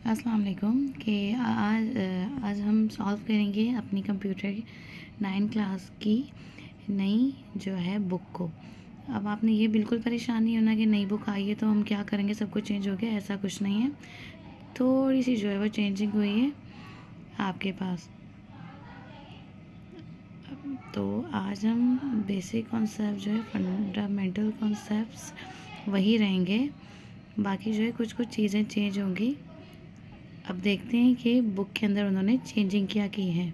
अस्सलाम वालेकुम कि आज हम सॉल्व करेंगे अपनी कंप्यूटर 9 क्लास की नई जो है बुक को। अब आपने ये बिल्कुल परेशान नहीं होना कि नई बुक आई है तो हम क्या करेंगे, सब कुछ चेंज हो गया, ऐसा कुछ नहीं है। थोड़ी सी जो है वो चेंजिंग हुई है आपके पास। तो आज हम बेसिक कॉन्सेप्ट जो है, फंडामेंटल कॉन्सेप्ट्स वही रहेंगे, बाकी जो है कुछ कुछ चीज़ें चेंज होंगी। अब देखते हैं कि बुक के अंदर उन्होंने चेंजिंग क्या की है।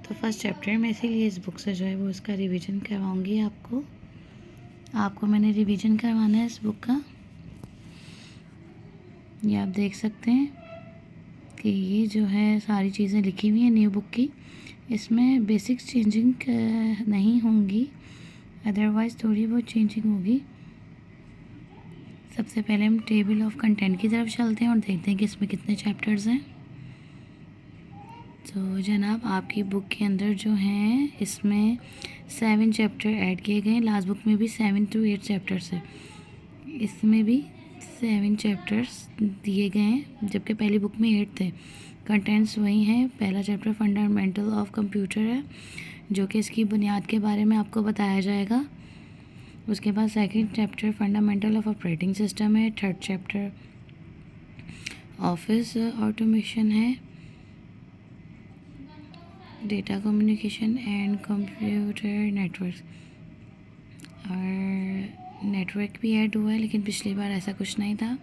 तो फर्स्ट चैप्टर में इसीलिए इस बुक से जो है वो इसका रिवीजन करवाऊंगी आपको मैंने रिवीजन करवाना है इस बुक का। ये आप देख सकते हैं कि ये जो है सारी चीज़ें लिखी हुई हैं न्यू बुक की। इसमें बेसिक चेंजिंग नहीं होंगी, अदरवाइज़ थोड़ी बहुत चेंजिंग होगी। सबसे पहले हम टेबल ऑफ कंटेंट की तरफ चलते हैं और देखते हैं कि इसमें कितने चैप्टर्स हैं। तो जनाब, आपकी बुक के अंदर जो हैं इसमें 7 चैप्टर ऐड किए गए हैं। लास्ट बुक में भी 7 to 8 चैप्टर्स है, इसमें भी 7 चैप्टर्स दिए गए हैं, जबकि पहली बुक में 8 थे। कंटेंट्स वही हैं। पहला चैप्टर फंडामेंटल ऑफ कंप्यूटर है, जो कि इसकी बुनियाद के बारे में आपको बताया जाएगा। उसके बाद second chapter fundamental of operating system है। थर्ड चैप्टर ऑफिस ऑटोमेशन है। Data communication and computer network, और नेटवर्क भी ऐड हुआ है, लेकिन पिछली बार ऐसा कुछ नहीं था।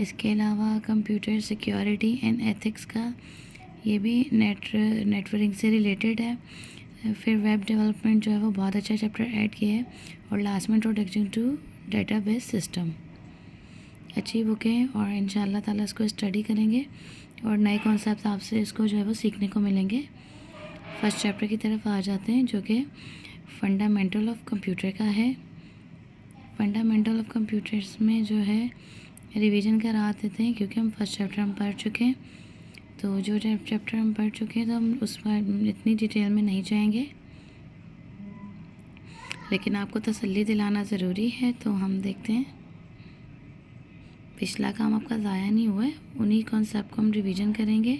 इसके अलावा कंप्यूटर सिक्योरिटी एंड एथिक्स का, ये भी नेटवर्किंग से रिलेटेड है। फिर वेब डेवलपमेंट जो है वो बहुत अच्छा चैप्टर ऐड किया है। और लास्ट में इंट्रोडक्शन टू डेटाबेस सिस्टम। अच्छी बुक है और इंशाल्लाह ताला इसको स्टडी करेंगे और नए कॉन्सेप्ट आपसे इसको जो है वो सीखने को मिलेंगे। फर्स्ट चैप्टर की तरफ आ जाते हैं, जो कि फंडामेंटल ऑफ कंप्यूटर का है। फंडामेंटल ऑफ कंप्यूटर्स में जो है रिवीजन करा देते हैं, क्योंकि हम फर्स्ट चैप्टर हम पढ़ चुके हैं। तो जो चैप्टर हम पढ़ चुके हैं तो हम उस पर इतनी डिटेल में नहीं जाएंगे, लेकिन आपको तसल्ली दिलाना ज़रूरी है। तो हम देखते हैं, पिछला काम आपका ज़ाया नहीं हुआ है। उन्हीं कॉन्सेप्ट को हम रिवीजन करेंगे।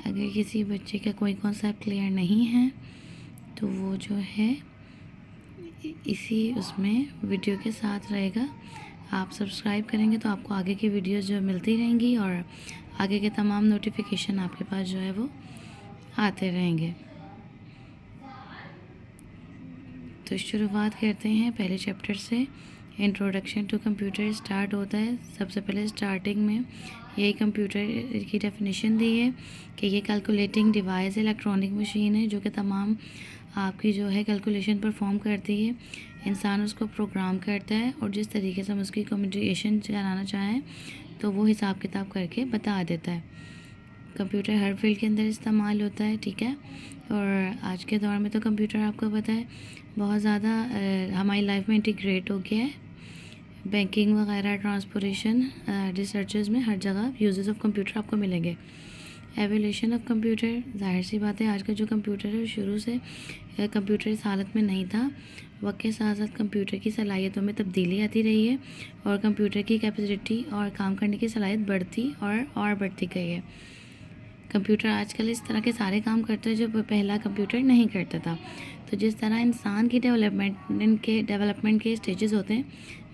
अगर किसी बच्चे का कोई कॉन्सेप्ट क्लियर नहीं है तो वो जो है इसी उसमें वीडियो के साथ रहेगा। आप सब्सक्राइब करेंगे तो आपको आगे की वीडियोस जो मिलती रहेंगी और आगे के तमाम नोटिफिकेशन आपके पास जो है वो आते रहेंगे। तो शुरुआत करते हैं पहले चैप्टर से। इंट्रोडक्शन टू कंप्यूटर स्टार्ट होता है। सबसे पहले स्टार्टिंग में यही कंप्यूटर की डेफिनेशन दी है कि ये कैलकुलेटिंग डिवाइस इलेक्ट्रॉनिक मशीन है, जो कि तमाम आपकी जो है कैलकुलेशन परफॉर्म करती है। इंसान उसको प्रोग्राम करता है और जिस तरीके से हम उसकी कम्युनिकेशन कराना चाहें तो वो हिसाब किताब करके बता देता है। कंप्यूटर हर फील्ड के अंदर इस्तेमाल होता है, ठीक है। और आज के दौर में तो कंप्यूटर आपको पता है बहुत ज़्यादा हमारी लाइफ में इंटीग्रेट हो गया है। बैंकिंग वगैरह, ट्रांसपोर्टेशन, रिसर्चेज में हर जगह यूजेस ऑफ कंप्यूटर आपको मिलेंगे। एवोल्यूशन ऑफ कंप्यूटर, जाहिर सी बात है आज का जो कंप्यूटर है वो शुरू से कंप्यूटर इस हालत में नहीं था। वक्त के साथ साथ कंप्यूटर की सलाहियतों में तब्दीली आती रही है और कंप्यूटर की कैपेसिटी और काम करने की सलाहियत बढ़ती और बढ़ती गई है। कंप्यूटर आजकल इस तरह के सारे काम करता है जो पहला कंप्यूटर नहीं करता था। तो जिस तरह इंसान की डेवलपमेंट के स्टेजेस होते हैं,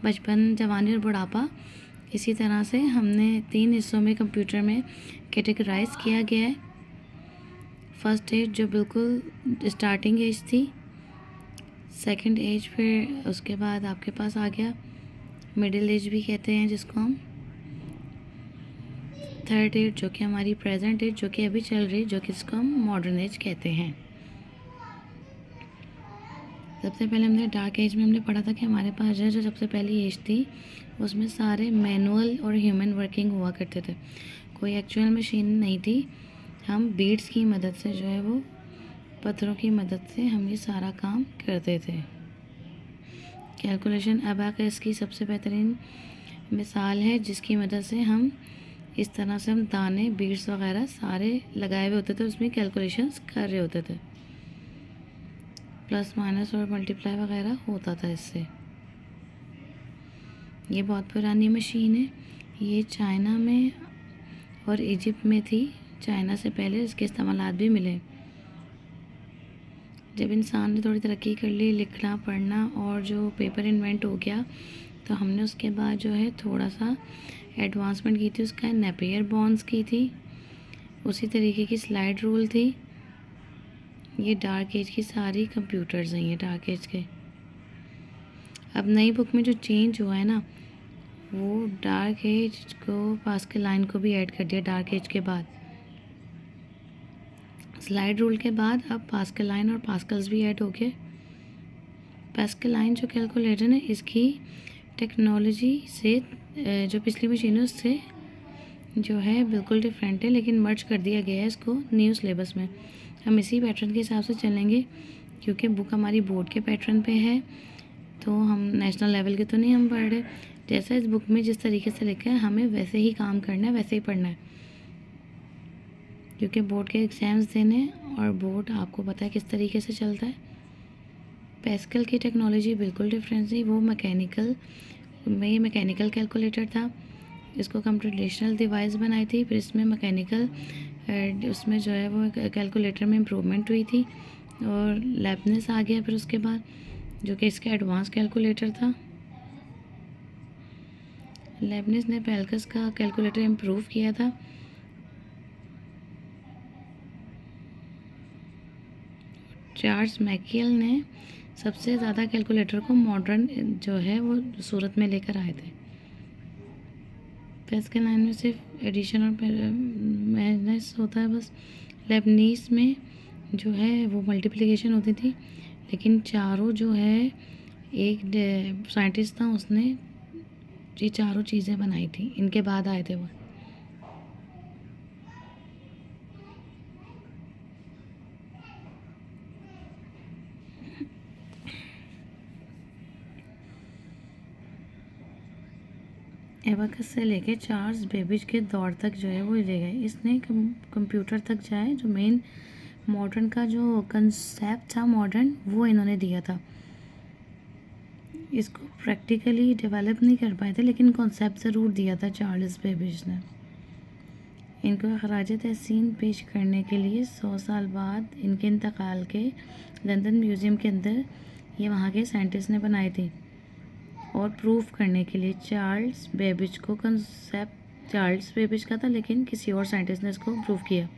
बचपन, जवानी और बुढ़ापा, इसी तरह से हमने 3 हिस्सों में कंप्यूटर में कैटेगराइज किया गया है। फर्स्ट एज जो बिल्कुल स्टार्टिंग एज थी, सेकंड एज, फिर उसके बाद आपके पास आ गया मिडिल एज भी कहते हैं जिसको हम, थर्ड एज जो कि हमारी प्रेजेंट एज जो कि अभी चल रही, जो कि इसको हम मॉडर्न एज कहते हैं। सबसे पहले हमने डार्क एज में हमने पढ़ा था कि हमारे पास जो सबसे पहली एज थी उसमें सारे मैनुअल और ह्यूमन वर्किंग हुआ करते थे, कोई एक्चुअल मशीन नहीं थी। हम बीड्स की मदद से जो है वो पत्थरों की मदद से हम ये सारा काम करते थे। कैलकुलेशन अबाकस की सबसे बेहतरीन मिसाल है, जिसकी मदद से हम इस तरह से हम दाने, बीड्स वगैरह सारे लगाए हुए होते थे, उसमें कैलकुलेशंस कर रहे होते थे। प्लस माइनस और मल्टीप्लाई वगैरह होता था इससे। ये बहुत पुरानी मशीन है। ये चाइना में और इजिप्ट में थी। चाइना से पहले इसके इस्तेमालात भी मिले। जब इंसान ने थोड़ी तरक्की कर ली, लिखना पढ़ना और जो पेपर इन्वेंट हो गया, तो हमने उसके बाद जो है थोड़ा सा एडवांसमेंट की थी। उसका नेपियर बॉन्ड्स की थी, उसी तरीके की स्लाइड रूल थी। ये डार्क एज की सारी कंप्यूटर्स हैं, ये डार्क एज के। अब नई बुक में जो चेंज हुआ है ना, वो डार्क एज को पास्कल लाइन को भी ऐड कर दिया डार्क एज के बाद। स्लाइड रूल के बाद अब पास्कल लाइन और पास्कल्स भी ऐड हो गए। पास्कल लाइन जो कैलकुलेटर है, इसकी टेक्नोलॉजी से जो पिछली मशीनों से जो है बिल्कुल डिफरेंट है, लेकिन मर्ज कर दिया गया है इसको न्यू सिलेबस में। हम इसी पैटर्न के हिसाब से चलेंगे, क्योंकि बुक हमारी बोर्ड के पैटर्न पे है, तो हम नेशनल लेवल के तो नहीं हम पढ़ रहे। जैसा इस बुक में जिस तरीके से लिखा है, हमें वैसे ही काम करना है, वैसे ही पढ़ना है, क्योंकि बोर्ड के एग्ज़ाम्स देने, और बोर्ड आपको पता है किस तरीके से चलता है। पैस्कल की टेक्नोलॉजी बिल्कुल डिफरेंट थी। वो मैकेनिकल कैलकुलेटर था। इसको कंप्यूटेशनल डिवाइस बनाई थी, फिर इसमें मैकेनिकल उसमें जो है वो कैलकुलेटर में इम्प्रूवमेंट हुई थी, और लेबनिज़ आ गया फिर उसके बाद, जो कि इसका एडवांस कैलकुलेटर था। लेबनिज़ ने पेल्कस का कैलकुलेटर इम्प्रूव किया था। चार्ल्स मैकियल ने सबसे ज़्यादा कैलकुलेटर को मॉडर्न जो है वो सूरत में लेकर आए थे। पैस्कल लाइन में सिर्फ एडिशन और माइनस होता है बस। लेबनीज़ में जो है वो मल्टीप्लिकेशन होती थी, लेकिन चारों जो है एक साइंटिस्ट था, उसने ये चारों चीज़ें बनाई थी, इनके बाद आए थे वो। एबाकस से लेके चार्ल्स बेबेज के दौर तक जो है वो ले गए। इसने कंप्यूटर तक जाए, जो मेन मॉडर्न का जो कंसेप्ट था मॉडर्न, वो इन्होंने दिया था। इसको प्रैक्टिकली डेवलप नहीं कर पाए थे, लेकिन कॉन्सेप्ट ज़रूर दिया था चार्ल्स बेबेज ने। इनको खराज तहसीन पेश करने के लिए 100 साल बाद इनके इंतकाल के लंदन म्यूज़ियम के अंदर ये वहाँ के साइंटिस्ट ने बनाई थी, और प्रूफ करने के लिए चार्ल्स बेबेज को कंसेप्ट चार्ल्स बेबेज का था, लेकिन किसी और साइंटिस्ट ने इसको प्रूफ किया।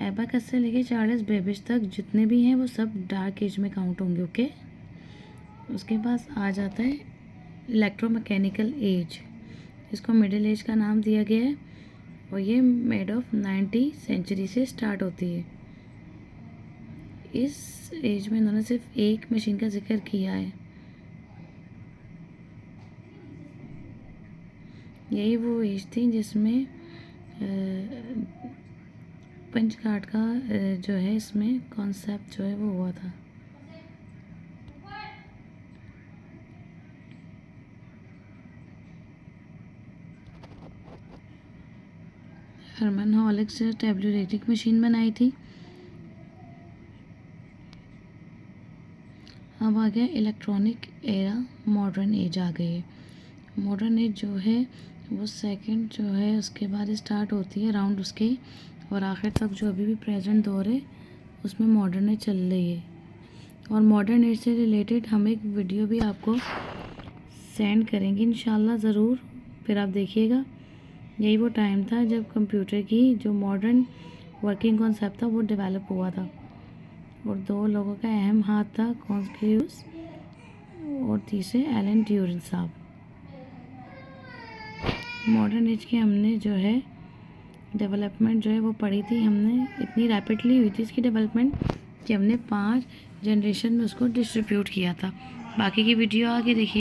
एबाकस से लेके चार्ल्स बेबेज तक जितने भी हैं वो सब डार्क एज में काउंट होंगे। ओके, उसके पास आ जाता है इलेक्ट्रोमैकेनिकल एज। इसको मिडिल एज का नाम दिया गया है, और ये मिड ऑफ 90 सेंचुरी से स्टार्ट होती है। इस एज में इन्होंने सिर्फ एक मशीन का जिक्र किया है। यही वो एज थी जिसमें पंच कार्ड का जो है इसमें कॉन्सेप्ट जो है वो हुआ था। हरमन हॉलिक्स टेबुलेटिक मशीन बनाई थी। अब आ गया इलेक्ट्रॉनिक एरा, मॉडर्न एज आ गई है। मॉडर्न एज जो है वो सेकंड जो है उसके बाद स्टार्ट होती है अराउंड उसके, और आखिर तक जो अभी भी प्रेजेंट दौर है उसमें मॉडर्न एज चल रही है। और मॉडर्न एज से रिलेटेड हम एक वीडियो भी आपको सेंड करेंगे इंशाल्लाह ज़रूर, फिर आप देखिएगा। यही वो टाइम था जब कंप्यूटर की जो मॉडर्न वर्किंग कॉन्सेप्ट था वो डेवलप हुआ था, और दो लोगों का अहम हाथ था, कॉन्स्क्यूस और तीसरे एलन ट्यूरिंग साहब। मॉडर्न एज की हमने जो है डेवलपमेंट जो है वो पढ़ी थी हमने, इतनी रैपिडली हुई थी इसकी डेवलपमेंट कि हमने 5 जनरेशन में उसको डिस्ट्रीब्यूट किया था। बाकी की वीडियो आगे देखिए।